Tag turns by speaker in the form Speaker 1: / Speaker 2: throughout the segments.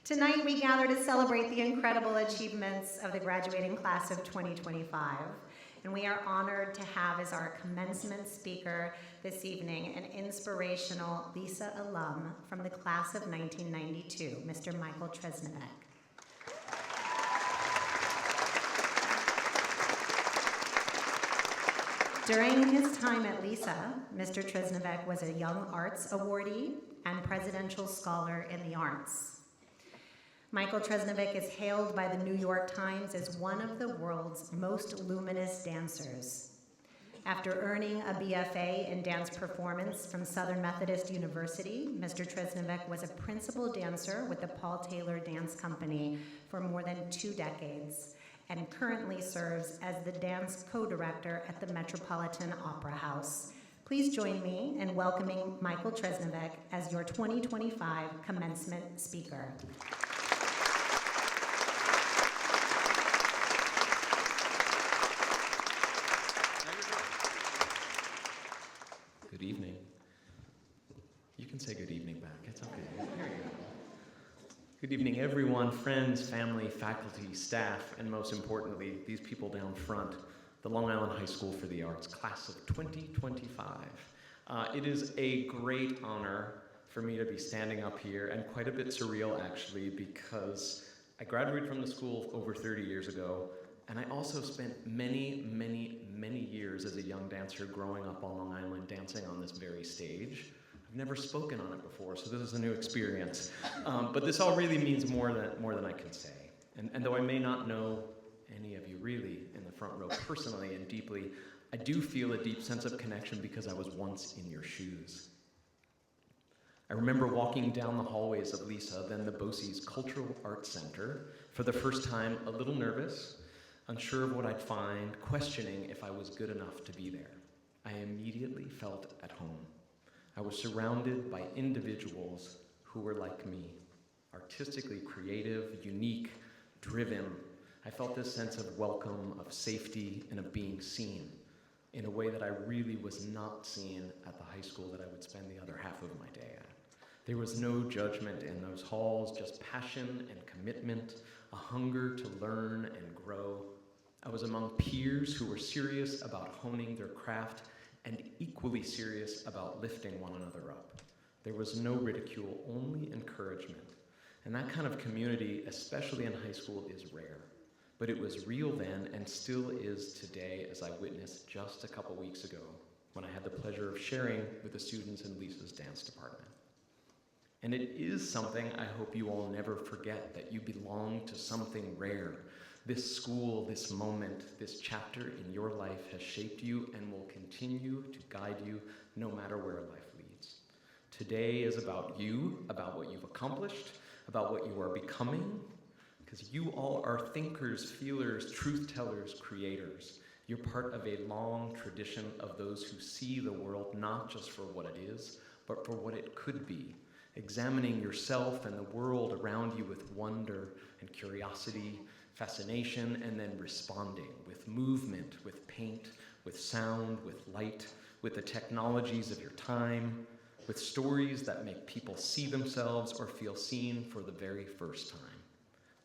Speaker 1: Tonight we gather to celebrate the incredible achievements of the graduating class of 2025, and we are honored to have as our commencement speaker this evening an inspirational LIHSA alum from the class of 1992, Mr. Michael Trusnovec. During his time at LIHSA, Mr. Trusnovec was a Young Arts Awardee and Presidential Scholar in the Arts. Michael Trusnovec is hailed by the New York Times as one of the world's most luminous dancers. After earning a BFA in dance performance from Southern Methodist University, Mr. Trusnovec was a principal dancer with the Paul Taylor Dance Company for more than 2 decades and currently serves as the dance co-director at the Metropolitan Opera House. Please join me in welcoming Michael Trusnovec as your 2025 commencement speaker.
Speaker 2: Good evening. You can say good evening back. It's okay. Here you go. Good evening, everyone, friends, family, faculty, staff, and most importantly, these people down front, the Long Island High School for the Arts, class of 2025. It is a great honor for me to be standing up here, and quite a bit surreal, actually, because I graduated from the school over 30 years ago, and I also spent many years as a young dancer growing up on Long Island dancing on this very stage. I've never spoken on it before, so this is a new experience. But this all really means more than I can say. And though I may not know any of you really in the front row personally and deeply, I do feel a deep sense of connection because I was once in your shoes. I remember walking down the hallways of LIHSA, then the BOCES Cultural Arts Center, for the first time a little nervous, unsure of what I'd find, questioning if I was good enough to be there. I immediately felt at home. I was surrounded by individuals who were like me, artistically creative, unique, driven. I felt this sense of welcome, of safety, and of being seen in a way that I really was not seen at the high school that I would spend the other half of my day at. There was no judgment in those halls, just passion and commitment, a hunger to learn and grow. I was among peers who were serious about honing their craft and equally serious about lifting one another up. There was no ridicule, only encouragement. And that kind of community, especially in high school, is rare. But it was real then and still is today, as I witnessed just a couple weeks ago when I had the pleasure of sharing with the students in LIHSA's dance department. And it is something I hope you all never forget, that you belong to something rare. This school, this moment, this chapter in your life has shaped you and will continue to guide you no matter where life leads. Today is about you, about what you've accomplished, about what you are becoming, because you all are thinkers, feelers, truth-tellers, creators. You're part of a long tradition of those who see the world not just for what it is, but for what it could be, examining yourself and the world around you with wonder and curiosity, fascination, and then responding with movement, with paint, with sound, with light, with the technologies of your time, with stories that make people see themselves or feel seen for the very first time.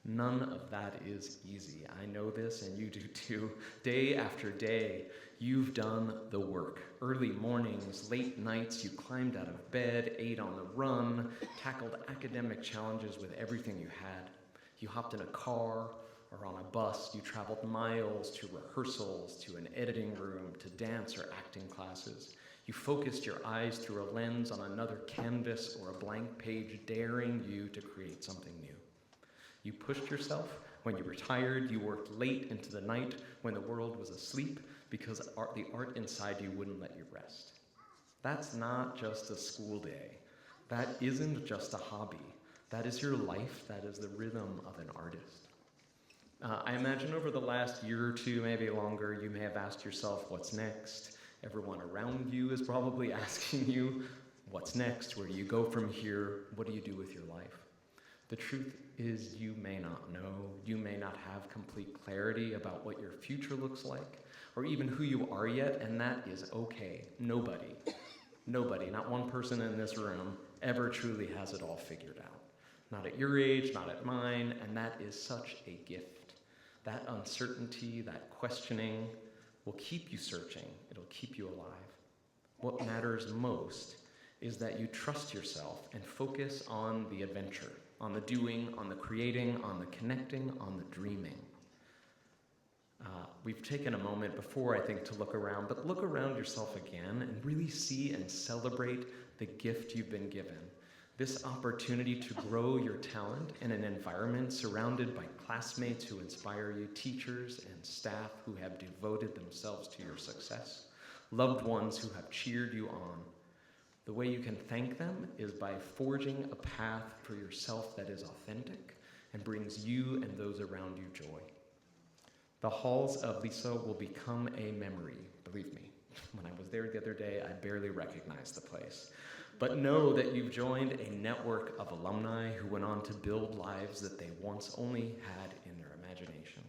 Speaker 2: None of that is easy. I know this, and you do too. Day after day, you've done the work. Early mornings, late nights, you climbed out of bed, ate on the run, tackled academic challenges with everything you had. You hopped in a car or on a bus. You traveled miles to rehearsals, to an editing room, to dance or acting classes. You focused your eyes through a lens on another canvas or a blank page, daring you to create something new. You pushed yourself. When you retired, you worked late into the night when the world was asleep because the art inside you wouldn't let you rest. That's not just a school day. That isn't just a hobby. That is your life. That is the rhythm of an artist. I imagine over the last year or two, maybe longer, you may have asked yourself, what's next? Everyone around you is probably asking you, what's next? Where do you go from here? What do you do with your life? The truth is you may not know. You may not have complete clarity about what your future looks like, or even who you are yet, and that is okay. Nobody, not one person in this room ever truly has it all figured out. Not at your age, not at mine, and that is such a gift. That uncertainty, that questioning will keep you searching. It'll keep you alive. What matters most is that you trust yourself and focus on the adventure, on the doing, on the creating, on the connecting, on the dreaming. We've taken a moment before, I think, to look around, but look around yourself again and really see and celebrate the gift you've been given. This opportunity to grow your talent in an environment surrounded by classmates who inspire you, teachers and staff who have devoted themselves to your success, loved ones who have cheered you on. The way you can thank them is by forging a path for yourself that is authentic and brings you and those around you joy. The halls of LIHSA will become a memory, believe me. When I was there the other day, I barely recognized the place. But know that you've joined a network of alumni who went on to build lives that they once only had in their imagination.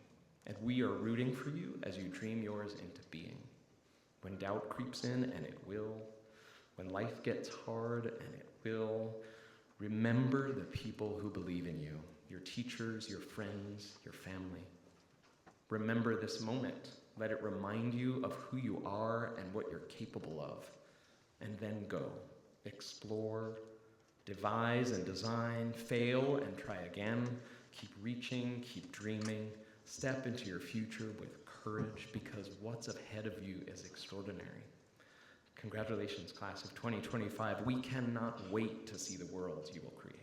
Speaker 2: And we are rooting for you as you dream yours into being. When doubt creeps in, and it will, when life gets hard, and it will, remember the people who believe in you, your teachers, your friends, your family. Remember this moment. Let it remind you of who you are and what you're capable of. And then go. Explore, devise and design, fail and try again. Keep reaching, keep dreaming. Step into your future with courage because what's ahead of you is extraordinary. Congratulations, class of 2025. We cannot wait to see the worlds you will create.